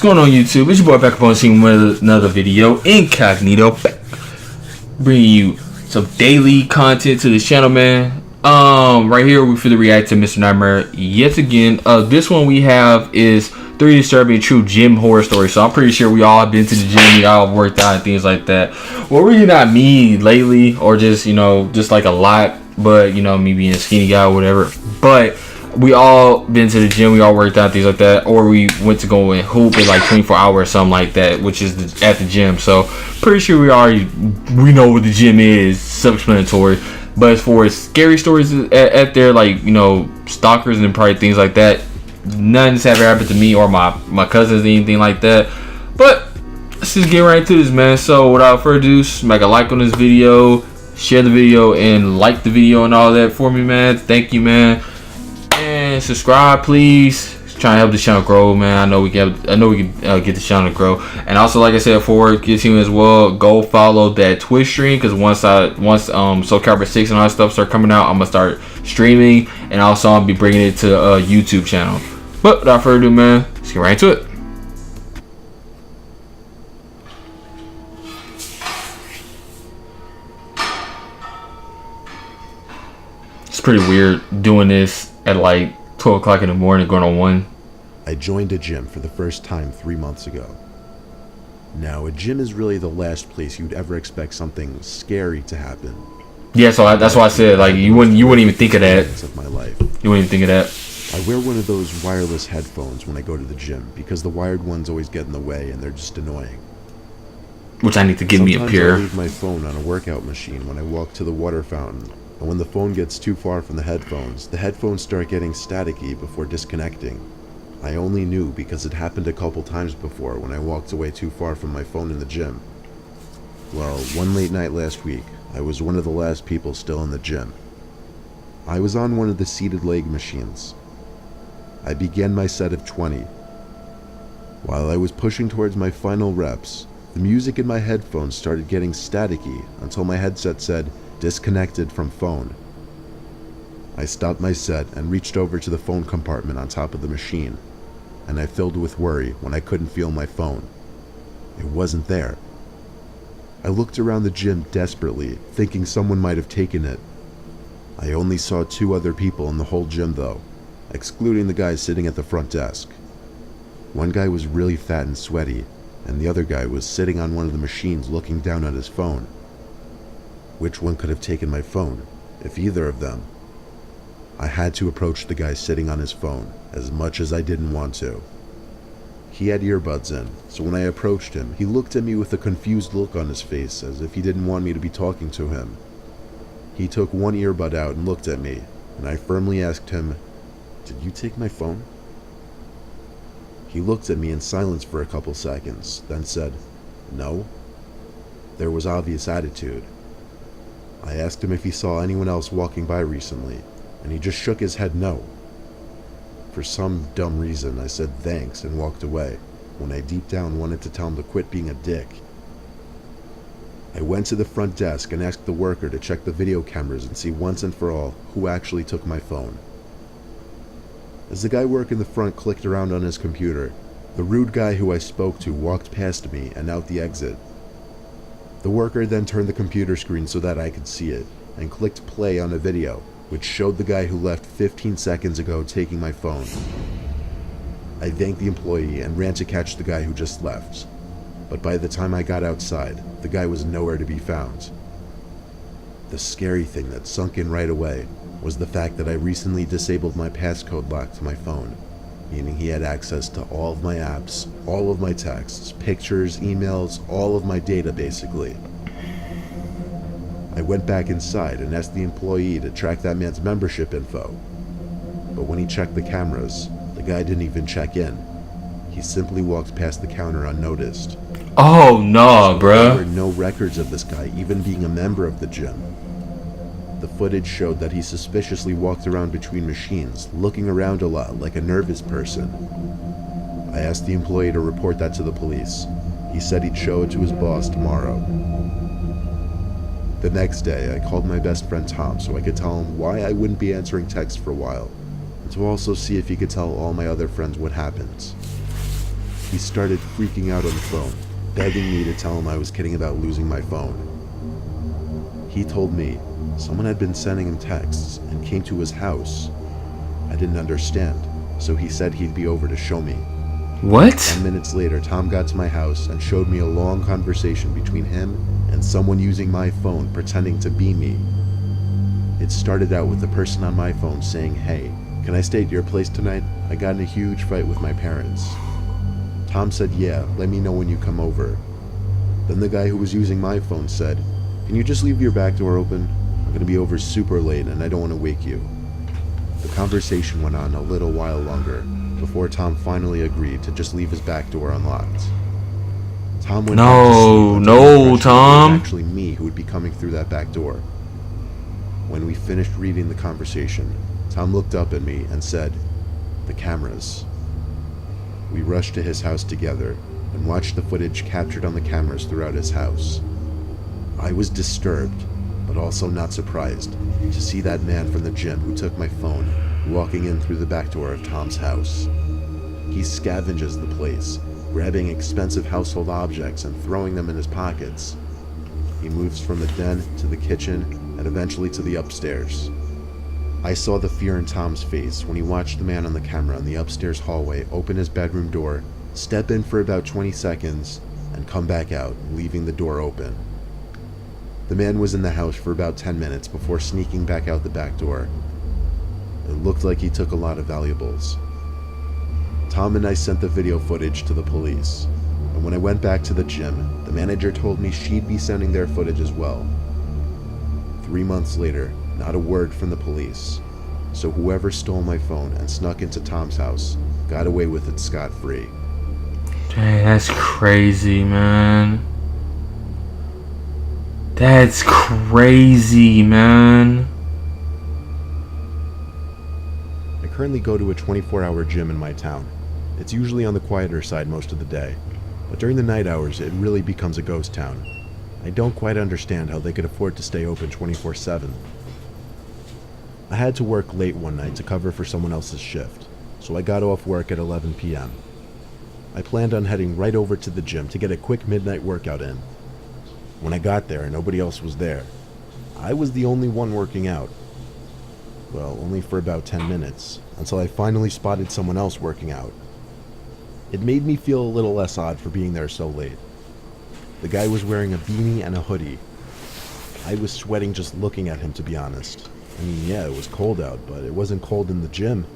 going on YouTube? It's your boy back up on the scene with another video. Incognito, bringing you some daily content to this channel, man. Right here we finna react to Mr. Nightmare yet again. This one we have is 3 disturbing true gym horror stories. So I'm pretty sure we all been to the gym, we all worked out and things like that. Well, really not me lately, or just just like a lot, but me being a skinny guy or whatever. But we all been to the gym, we all worked out, things like that, or we went to go and hoop at like 24 hours or something like that, which is at the gym. So pretty sure we know what the gym is, self-explanatory. But as far as scary stories at there, like stalkers and probably things like that, nothing's ever happened to me or my cousins, anything like that. But let's just get right into this, man. So without further ado, smack a like on this video, share the video, and like the video and all that for me, man. Thank you, man. And subscribe, please. Trying to help the channel grow, man. I know we can get the channel to grow. And also, like I said before, continue as well. Go follow that Twitch stream, because once Soul Calibur 6 and all that stuff start coming out, I'm gonna start streaming, and also I'll be bringing it to a YouTube channel. But without further ado, man, let's get right into it. It's pretty weird doing this at like 12 o'clock in the morning, going on 1. I joined a gym for the first time 3 months ago. Now, a gym is really the last place you'd ever expect something scary to happen. Yeah, so that's why I said, like, you wouldn't even think of that. Of my life. You wouldn't even think of that. I wear one of those wireless headphones when I go to the gym because the wired ones always get in the way and they're just annoying. Which I need to give me a pair. I leave my phone on a workout machine when I walk to the water fountain. And when the phone gets too far from the headphones start getting staticky before disconnecting. I only knew because it happened a couple times before when I walked away too far from my phone in the gym. Well, one late night last week, I was one of the last people still in the gym. I was on one of the seated leg machines. I began my set of 20. While I was pushing towards my final reps, the music in my headphones started getting staticky until my headset said, "Disconnected from phone." I stopped my set and reached over to the phone compartment on top of the machine, and I filled with worry when I couldn't feel my phone. It wasn't there. I looked around the gym desperately, thinking someone might have taken it. I only saw 2 other people in the whole gym though, excluding the guy sitting at the front desk. One guy was really fat and sweaty, and the other guy was sitting on one of the machines looking down at his phone. Which one could have taken my phone, if either of them? I had to approach the guy sitting on his phone, as much as I didn't want to. He had earbuds in, so when I approached him, he looked at me with a confused look on his face, as if he didn't want me to be talking to him. He took one earbud out and looked at me, and I firmly asked him, "Did you take my phone?" He looked at me in silence for a couple seconds, then said, "No." There was obvious attitude. I asked him if he saw anyone else walking by recently, and he just shook his head no. For some dumb reason, I said thanks and walked away, when I deep down wanted to tell him to quit being a dick. I went to the front desk and asked the worker to check the video cameras and see once and for all who actually took my phone. As the guy working the front clicked around on his computer, the rude guy who I spoke to walked past me and out the exit. The worker then turned the computer screen so that I could see it, and clicked play on a video, which showed the guy who left 15 seconds ago taking my phone. I thanked the employee and ran to catch the guy who just left, but by the time I got outside, the guy was nowhere to be found. The scary thing that sunk in right away was the fact that I recently disabled my passcode lock to my phone, meaning he had access to all of my apps, all of my texts, pictures, emails, all of my data basically. I went back inside and asked the employee to track that man's membership info, but when he checked the cameras, the guy didn't even check in. He simply walked past the counter unnoticed. Oh no, bruh. There were no records of this guy even being a member of the gym. The footage showed that he suspiciously walked around between machines, looking around a lot like a nervous person. I asked the employee to report that to the police. He said he'd show it to his boss tomorrow. The next day, I called my best friend Tom so I could tell him why I wouldn't be answering texts for a while, and to also see if he could tell all my other friends what happened. He started freaking out on the phone, begging me to tell him I was kidding about losing my phone. He told me someone had been sending him texts and came to his house. I didn't understand, so he said he'd be over to show me. What? 10 minutes later, Tom got to my house and showed me a long conversation between him and someone using my phone pretending to be me. It started out with the person on my phone saying, "Hey, can I stay at your place tonight? I got in a huge fight with my parents." Tom said, "Yeah, let me know when you come over." Then the guy who was using my phone said, "Can you just leave your back door open? I'm going to be over super late and I don't want to wake you." The conversation went on a little while longer before Tom finally agreed to just leave his back door unlocked. Tom went back to sleep under the impression that it was Tom. actually me who would be coming through that back door. When we finished reading the conversation, Tom looked up at me and said, "The cameras." We rushed to his house together and watched the footage captured on the cameras throughout his house. I was disturbed, but also not surprised, to see that man from the gym who took my phone walking in through the back door of Tom's house. He scavenges the place, grabbing expensive household objects and throwing them in his pockets. He moves from the den to the kitchen and eventually to the upstairs. I saw the fear in Tom's face when he watched the man on the camera in the upstairs hallway open his bedroom door, step in for about 20 seconds, and come back out, leaving the door open. The man was in the house for about 10 minutes before sneaking back out the back door. It looked like he took a lot of valuables. Tom and I sent the video footage to the police, and when I went back to the gym, the manager told me she'd be sending their footage as well. 3 months later, not a word from the police, so whoever stole my phone and snuck into Tom's house got away with it scot-free. Dang, that's crazy, man. That's crazy, man. I currently go to a 24-hour gym in my town. It's usually on the quieter side most of the day, but during the night hours it really becomes a ghost town. I don't quite understand how they could afford to stay open 24/7. I had to work late one night to cover for someone else's shift, so I got off work at 11 p.m. I planned on heading right over to the gym to get a quick midnight workout in. When I got there, nobody else was there. I was the only one working out. Well, only for about 10 minutes, until I finally spotted someone else working out. It made me feel a little less odd for being there so late. The guy was wearing a beanie and a hoodie. I was sweating just looking at him, to be honest. I mean, yeah, it was cold out, but it wasn't cold in the gym.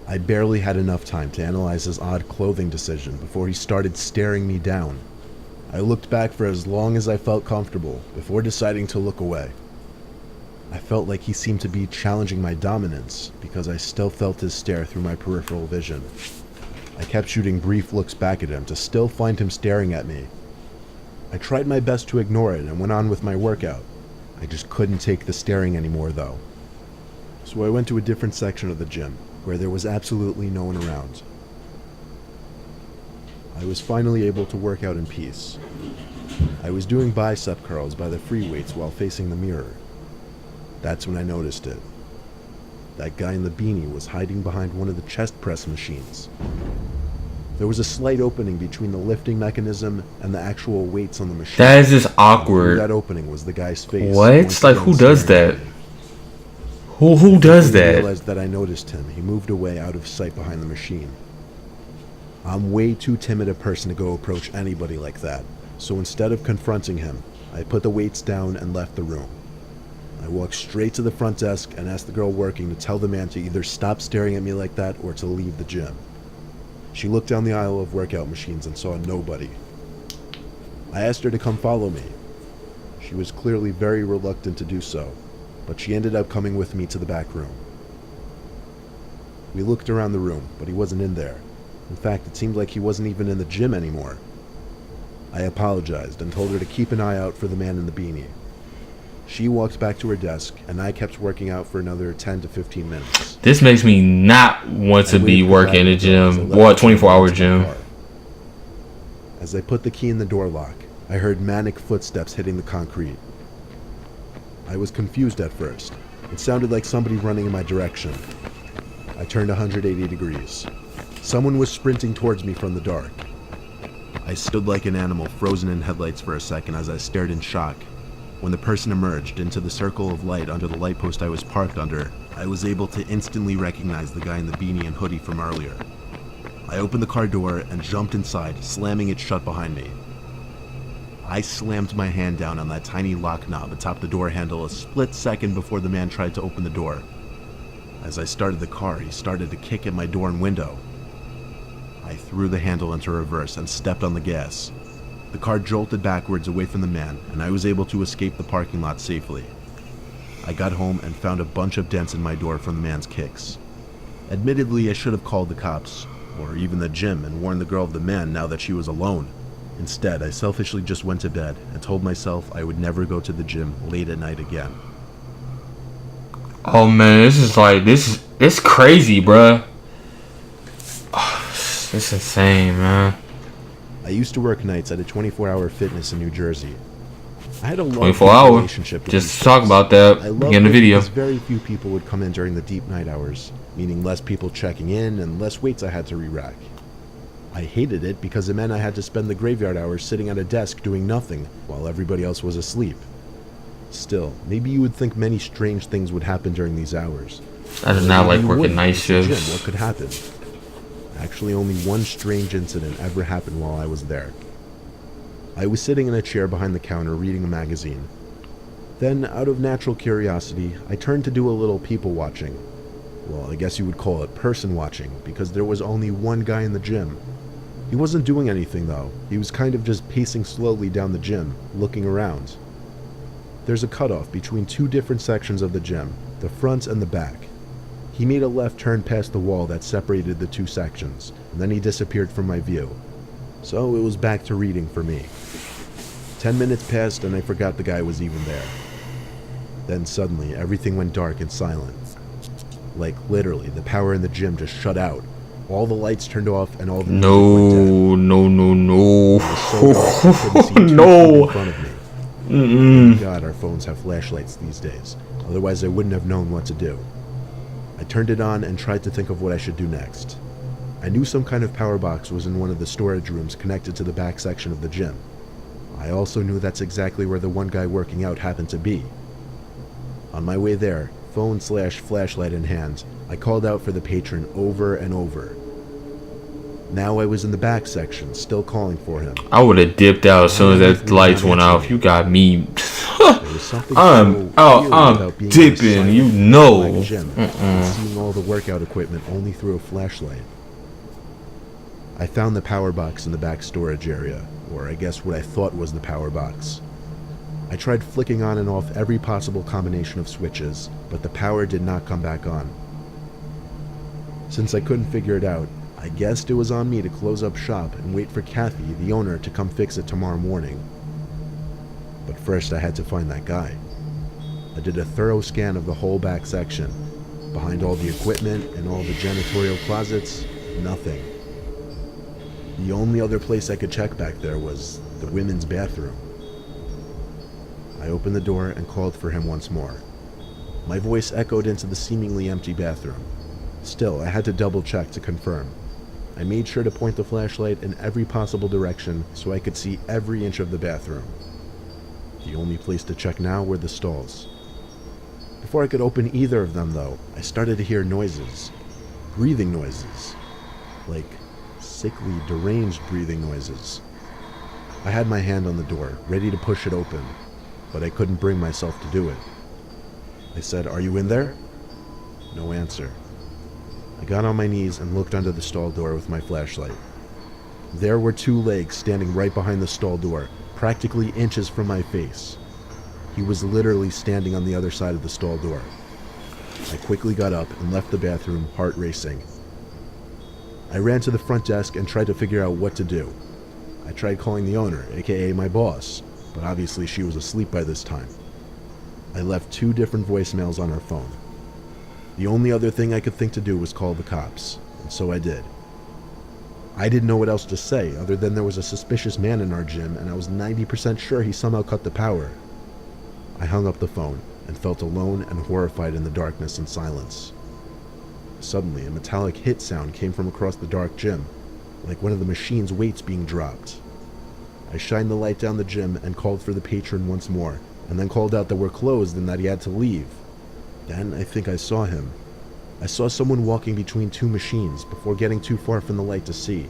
I barely had enough time to analyze his odd clothing decision before he started staring me down. I looked back for as long as I felt comfortable before deciding to look away. I felt like he seemed to be challenging my dominance because I still felt his stare through my peripheral vision. I kept shooting brief looks back at him to still find him staring at me. I tried my best to ignore it and went on with my workout. I just couldn't take the staring anymore though. So I went to a different section of the gym where there was absolutely no one around. I was finally able to work out in peace. I was doing bicep curls by the free weights while facing the mirror. That's when I noticed it. That guy in the beanie was hiding behind one of the chest press machines. There was a slight opening between the lifting mechanism and the actual weights on the machine. That is just Through awkward. that opening was the guy's face. What? Like, who does that? Who does When he that? realized that I noticed him, he moved away out of sight behind the machine. I'm way too timid a person to go approach anybody like that, so instead of confronting him, I put the weights down and left the room. I walked straight to the front desk and asked the girl working to tell the man to either stop staring at me like that or to leave the gym. She looked down the aisle of workout machines and saw nobody. I asked her to come follow me. She was clearly very reluctant to do so, but she ended up coming with me to the back room. We looked around the room, but he wasn't in there. In fact, it seemed like he wasn't even in the gym anymore. I apologized and told her to keep an eye out for the man in the beanie. She walked back to her desk, and I kept working out for another 10 to 15 minutes. This makes me not want to be working in a gym. Or a 24-hour gym. As I put the key in the door lock, I heard manic footsteps hitting the concrete. I was confused at first. It sounded like somebody running in my direction. I turned 180 degrees. Someone was sprinting towards me from the dark. I stood like an animal frozen in headlights for a second as I stared in shock. When the person emerged into the circle of light under the light post I was parked under, I was able to instantly recognize the guy in the beanie and hoodie from earlier. I opened the car door and jumped inside, slamming it shut behind me. I slammed my hand down on that tiny lock knob atop the door handle a split second before the man tried to open the door. As I started the car, he started to kick at my door and window. I threw the handle into reverse and stepped on the gas. The car jolted backwards away from the man, and I was able to escape the parking lot safely. I got home and found a bunch of dents in my door from the man's kicks. Admittedly, I should have called the cops, or even the gym, and warned the girl of the man now that she was alone. Instead, I selfishly just went to bed and told myself I would never go to the gym late at night again. Oh man, it's crazy, bruh. Oh, it's insane, man. I used to work nights at a 24-hour fitness in New Jersey. I had a long 24-hour. relationship with Just these talk folks. about that I loved in the it video. because very few people would come in during the deep night hours, meaning less people checking in and less weights I had to re-rack. I hated it because it meant I had to spend the graveyard hours sitting at a desk doing nothing while everybody else was asleep. Still, maybe you would think many strange things would happen during these hours. I do not like You working wouldn't. night It's a gym. shifts. What could happen? Actually, only one strange incident ever happened while I was there. I was sitting in a chair behind the counter reading a magazine. Then, out of natural curiosity, I turned to do a little people watching. Well, I guess you would call it person watching, because there was only one guy in the gym. He wasn't doing anything though. He was kind of just pacing slowly down the gym, looking around. There's a cutoff between two different sections of the gym, the front and the back. He made a left turn past the wall that separated the two sections, and then he disappeared from my view. So it was back to reading for me. 10 minutes passed and I forgot the guy was even there. Then suddenly everything went dark and silent. Like literally, the power in the gym just shut out. All the lights turned off and all the music went dead. No. It was so dark I couldn't see 2 feet No. in front of me. Thank God our phones have flashlights these days. Otherwise I wouldn't have known what to do. I turned it on and tried to think of what I should do next. I knew some kind of power box was in one of the storage rooms connected to the back section of the gym. I also knew that's exactly where the one guy working out happened to be. On my way there, phone/flashlight in hand, I called out for the patron over and over. Now I was in the back section, still calling for him. I would have dipped out as soon as that lights went off. You got me. There was something I'm so out. eerie I'm about being in a dipping. silent, You know. black gym and seeing all the workout equipment only through a flashlight. I found the power box in the back storage area, or I guess what I thought was the power box. I tried flicking on and off every possible combination of switches, but the power did not come back on. Since I couldn't figure it out, I guessed it was on me to close up shop and wait for Kathy, the owner, to come fix it tomorrow morning. But first I had to find that guy. I did a thorough scan of the whole back section. Behind all the equipment and all the janitorial closets, nothing. The only other place I could check back there was the women's bathroom. I opened the door and called for him once more. My voice echoed into the seemingly empty bathroom. Still, I had to double check to confirm. I made sure to point the flashlight in every possible direction so I could see every inch of the bathroom. The only place to check now were the stalls. Before I could open either of them, though, I started to hear noises. Breathing noises. Like sickly, deranged breathing noises. I had my hand on the door, ready to push it open, but I couldn't bring myself to do it. I said, "Are you in there?" No answer. I got on my knees and looked under the stall door with my flashlight. There were two legs standing right behind the stall door, practically inches from my face. He was literally standing on the other side of the stall door. I quickly got up and left the bathroom, heart racing. I ran to the front desk and tried to figure out what to do. I tried calling the owner, aka my boss, but obviously she was asleep by this time. I left 2 different voicemails on her phone. The only other thing I could think to do was call the cops, and so I did. I didn't know what else to say other than there was a suspicious man in our gym and I was 90% sure he somehow cut the power. I hung up the phone and felt alone and horrified in the darkness and silence. Suddenly, a metallic hit sound came from across the dark gym, like one of the machine's weights being dropped. I shined the light down the gym and called for the patron once more, and then called out that we're closed and that he had to leave. Then I think I saw him. I saw someone walking between two machines before getting too far from the light to see.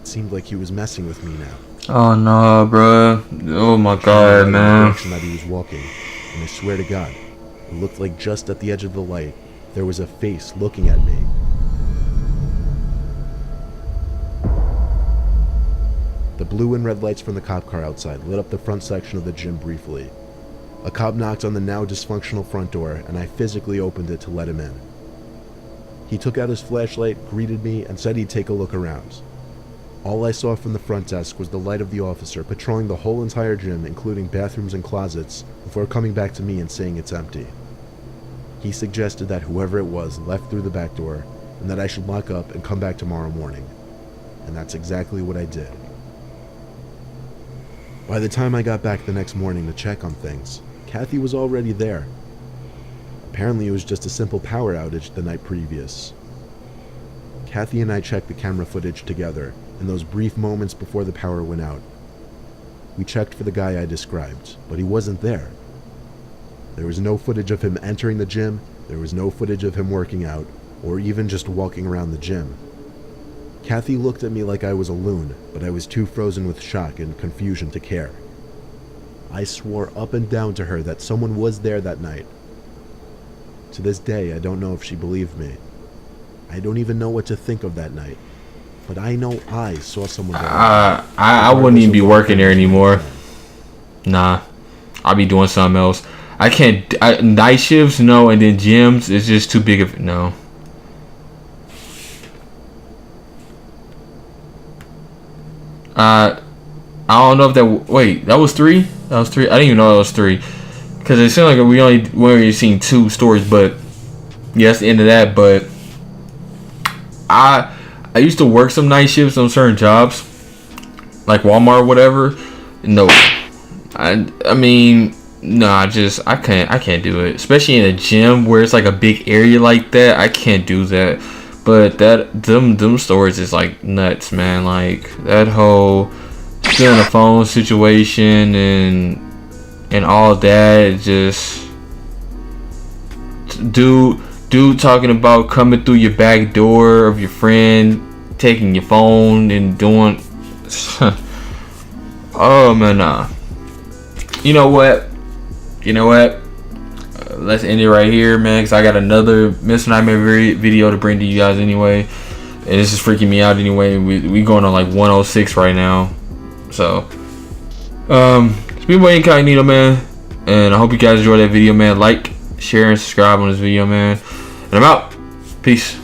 It seemed like he was messing with me now. Oh no, bro. Oh my god, In the man. direction that he was walking, and I swear to God, it looked like just at the edge of the light, there was a face looking at me. The blue and red lights from the cop car outside lit up the front section of the gym briefly. A cop knocked on the now dysfunctional front door, and I physically opened it to let him in. He took out his flashlight, greeted me, and said he'd take a look around. All I saw from the front desk was the light of the officer patrolling the whole entire gym, including bathrooms and closets, before coming back to me and saying it's empty. He suggested that whoever it was left through the back door, and that I should lock up and come back tomorrow morning. And that's exactly what I did. By the time I got back the next morning to check on things, Kathy was already there. Apparently it was just a simple power outage the night previous. Kathy and I checked the camera footage together in those brief moments before the power went out. We checked for the guy I described, but he wasn't there. There was no footage of him entering the gym, there was no footage of him working out, or even just walking around the gym. Kathy looked at me like I was a loon, but I was too frozen with shock and confusion to care. I swore up and down to her that someone was there that night. To this day, I don't know if she believed me. I don't even know what to think of that night. But I know I saw someone there. I wouldn't even be working there anymore. Nah. I'll be doing something else. I can't... night shifts, no, and then gyms, it's just too big of... No. I don't know if that... Wait, that was 3? That was 3? I didn't even know that was 3. Because it seemed like we only seen 2 stories, but... Yeah, that's the end of that, but... I used to work some night shifts on certain jobs, like Walmart or whatever. No, I mean, no, I can't do it. Especially in a gym where it's like a big area like that. I can't do that. But them stories is like nuts, man. Like that whole still on the phone situation and all that. Just dude talking about coming through your back door of your friend, taking your phone and doing oh man, nah. You know what, let's end it right here, man, because I got another Mr. Nightmare video to bring to you guys anyway, and this is freaking me out anyway. We going on like 106 right now, so it's been my Incognito, man, and I hope you guys enjoyed that video, man. Like, share, and subscribe on this video, man. And I'm out. Peace.